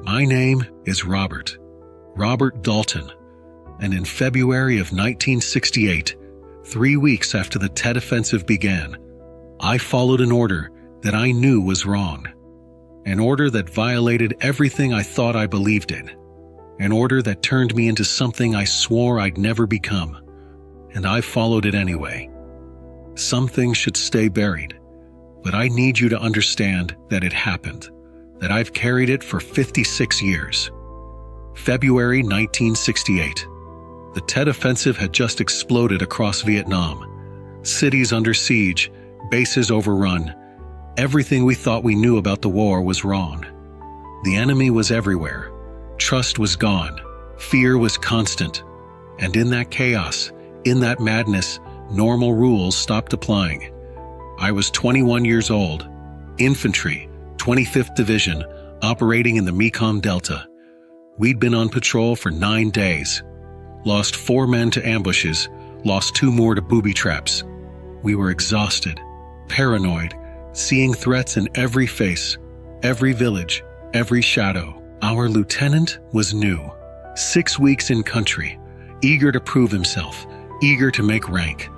My name is Robert Dalton, and in February of 1968, 3 weeks after the Tet Offensive began, I followed an order that I knew was wrong. An order that violated everything I thought I believed in. An order that turned me into something I swore I'd never become. And I followed it anyway. Some things should stay buried, but I need you to understand that it happened, that I've carried it for 56 years. February 1968. The Tet Offensive had just exploded across Vietnam. Cities under siege, bases overrun. Everything we thought we knew about the war was wrong. The enemy was everywhere. Trust was gone. Fear was constant. And in that chaos, in that madness, normal rules stopped applying. I was 21 years old, infantry, 25th Division, operating in the Mekong Delta. We'd been on patrol for 9 days. Lost 4 men to ambushes, lost 2 more to booby traps. We were exhausted, paranoid, seeing threats in every face, every village, every shadow. Our lieutenant was new, 6 weeks in country, eager to prove himself, eager to make rank.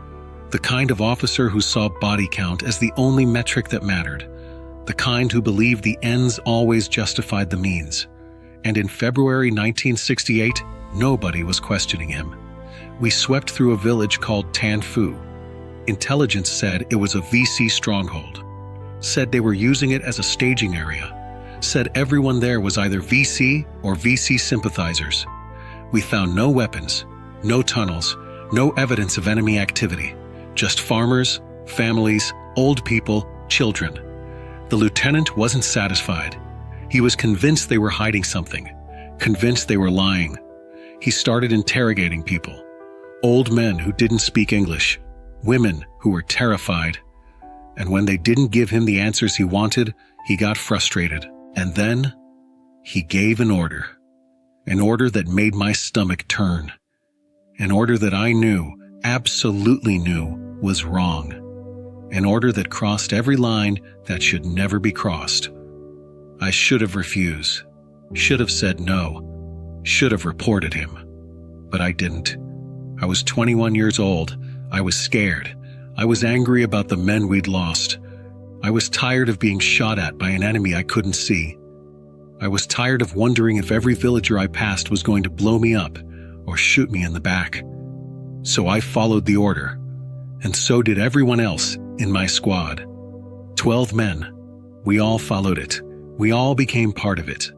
The kind of officer who saw body count as the only metric that mattered. The kind who believed the ends always justified the means. And in February 1968, nobody was questioning him. We swept through a village called Tan Phu. Intelligence said it was a VC stronghold. Said they were using it as a staging area. Said everyone there was either VC or VC sympathizers. We found no weapons, no tunnels, no evidence of enemy activity. Just farmers, families, old people, children. The lieutenant wasn't satisfied. He was convinced they were hiding something, convinced they were lying. He started interrogating people. Old men who didn't speak English, women who were terrified. And when they didn't give him the answers he wanted, he got frustrated. And then, he gave an order that made my stomach turn. An order that I knew, absolutely knew, was wrong. An order that crossed every line that should never be crossed. I should have refused, should have said no, should have reported him. But I didn't. I was 21 years old. I was scared. I was angry about the men we'd lost. I was tired of being shot at by an enemy I couldn't see. I was tired of wondering if every villager I passed was going to blow me up or shoot me in the back. So I followed the order, and so did everyone else in my squad. 12 men. We all followed it. We all became part of it.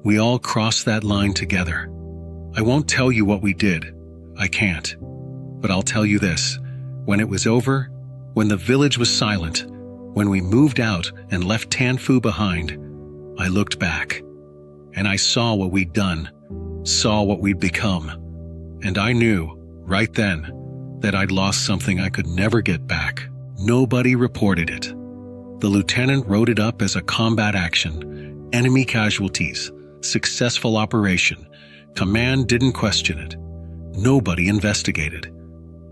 We all crossed that line together. I won't tell you what we did. I can't. But I'll tell you this. When it was over, when the village was silent, when we moved out and left Tan Phu behind, I looked back, and I saw what we'd done, saw what we'd become. And I knew, right then, that I'd lost something I could never get back. Nobody reported it. The lieutenant wrote it up as a combat action, enemy casualties, successful operation. Command didn't question it. Nobody investigated.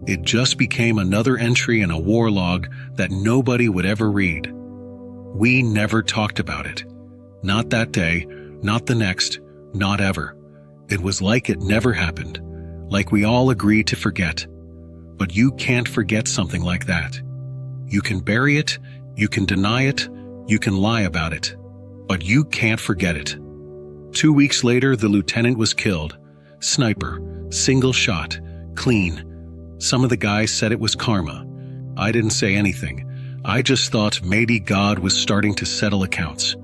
It just became another entry in a war log that nobody would ever read. We never talked about it. Not that day, not the next, not ever. It was like it never happened, like we all agreed to forget. But you can't forget something like that. You can bury it, you can deny it, you can lie about it, but you can't forget it. 2 weeks later, the lieutenant was killed. Sniper, single shot, clean. Some of the guys said it was karma. I didn't say anything. I just thought maybe God was starting to settle accounts,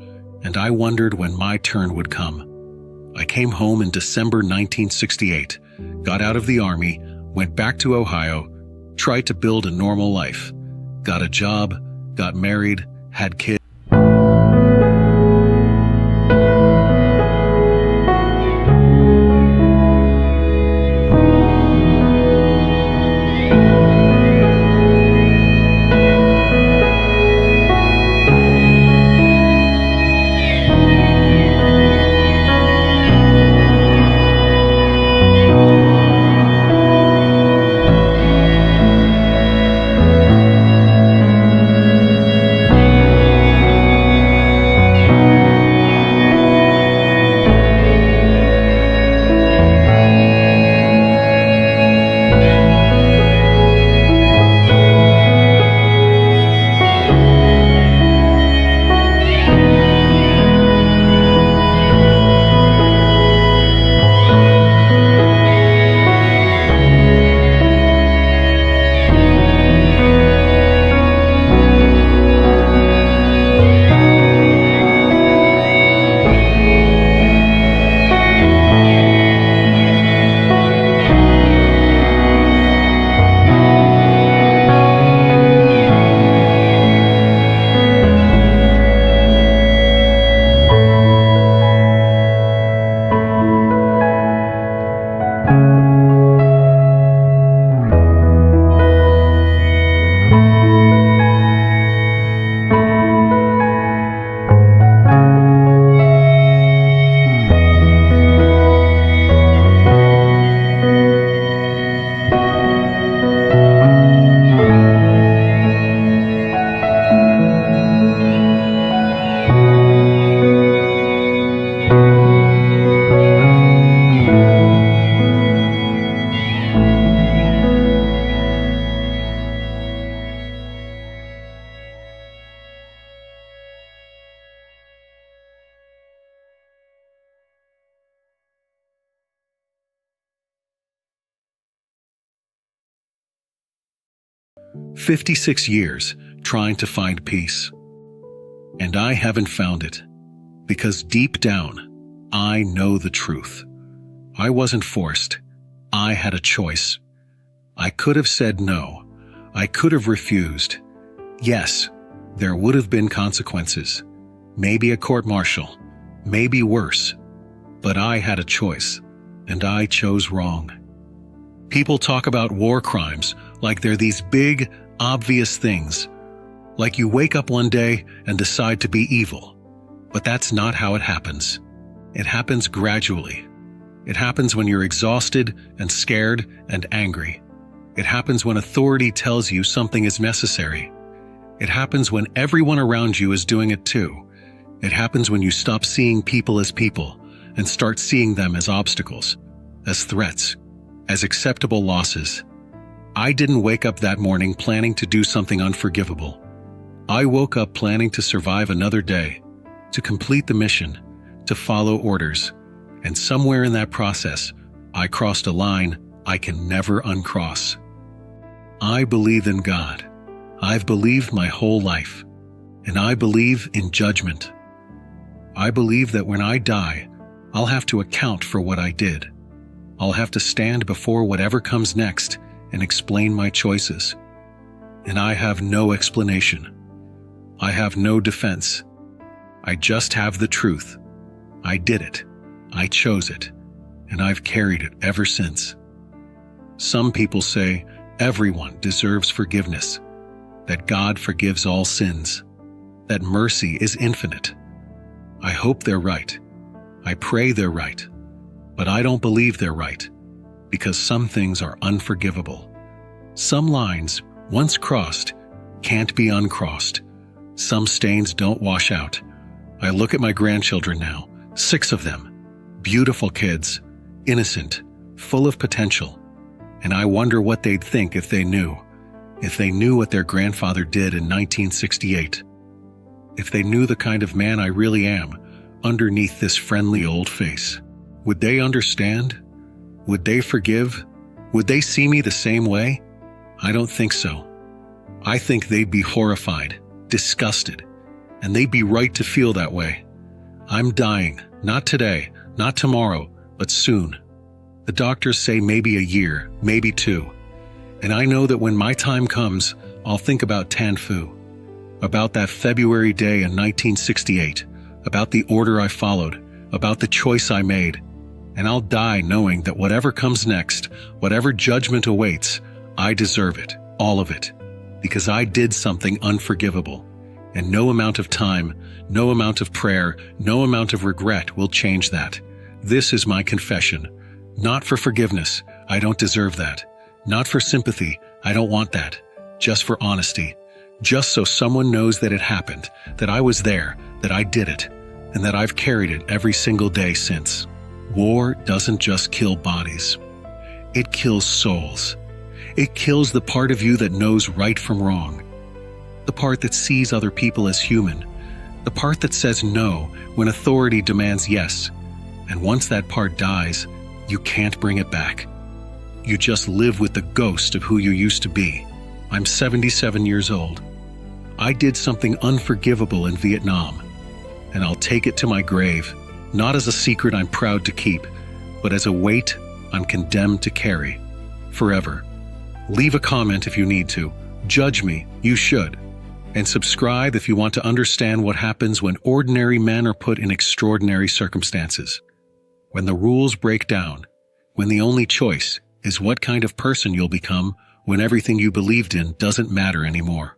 and I wondered when my turn would come. I came home in December 1968, got out of the Army, went back to Ohio, tried to build a normal life, got a job, got married, had kids. 56 years trying to find peace. And I haven't found it, because deep down, I know the truth. I wasn't forced. I had a choice. I could have said no. I could have refused. Yes, there would have been consequences. Maybe a court-martial. Maybe worse. But I had a choice, and I chose wrong. People talk about war crimes like they're these big, obvious things. Like you wake up one day and decide to be evil. But that's not how it happens. It happens gradually. It happens when you're exhausted and scared and angry. It happens when authority tells you something is necessary. It happens when everyone around you is doing it too. It happens when you stop seeing people as people and start seeing them as obstacles, as threats, as acceptable losses. I didn't wake up that morning planning to do something unforgivable. I woke up planning to survive another day, to complete the mission, to follow orders. And somewhere in that process, I crossed a line I can never uncross. I believe in God. I've believed my whole life. And I believe in judgment. I believe that when I die, I'll have to account for what I did. I'll have to stand before whatever comes next and explain my choices. And I have no explanation. I have no defense. I just have the truth. I did it. I chose it. And I've carried it ever since. Some people say everyone deserves forgiveness, that God forgives all sins, that mercy is infinite. I hope they're right. I pray they're right. But I don't believe they're right, because some things are unforgivable. Some lines, once crossed, can't be uncrossed. Some stains don't wash out. I look at my grandchildren now, 6 of them, beautiful kids, innocent, full of potential, and I wonder what they'd think if they knew what their grandfather did in 1968. If they knew the kind of man I really am underneath this friendly old face. Would they understand? Would they forgive? Would they see me the same way? I don't think so. I think they'd be horrified, disgusted, and they'd be right to feel that way. I'm dying, not today, not tomorrow, but soon. The doctors say maybe a year, maybe 2. And I know that when my time comes, I'll think about Tanfu, about that February day in 1968, about the order I followed, about the choice I made. And I'll die knowing that whatever comes next, whatever judgment awaits, I deserve it, all of it, because I did something unforgivable. And no amount of time, no amount of prayer, no amount of regret will change that. This is my confession. Not for forgiveness, I don't deserve that. Not for sympathy, I don't want that. Just for honesty. Just so someone knows that it happened, that I was there, that I did it, and that I've carried it every single day since. War doesn't just kill bodies. It kills souls. It kills the part of you that knows right from wrong. The part that sees other people as human. The part that says no when authority demands yes. And once that part dies, you can't bring it back. You just live with the ghost of who you used to be. I'm 77 years old. I did something unforgivable in Vietnam, and I'll take it to my grave, not as a secret I'm proud to keep, but as a weight I'm condemned to carry, forever. Leave a comment if you need to. Judge me, you should. And subscribe if you want to understand what happens when ordinary men are put in extraordinary circumstances. When the rules break down, when the only choice is what kind of person you'll become when everything you believed in doesn't matter anymore.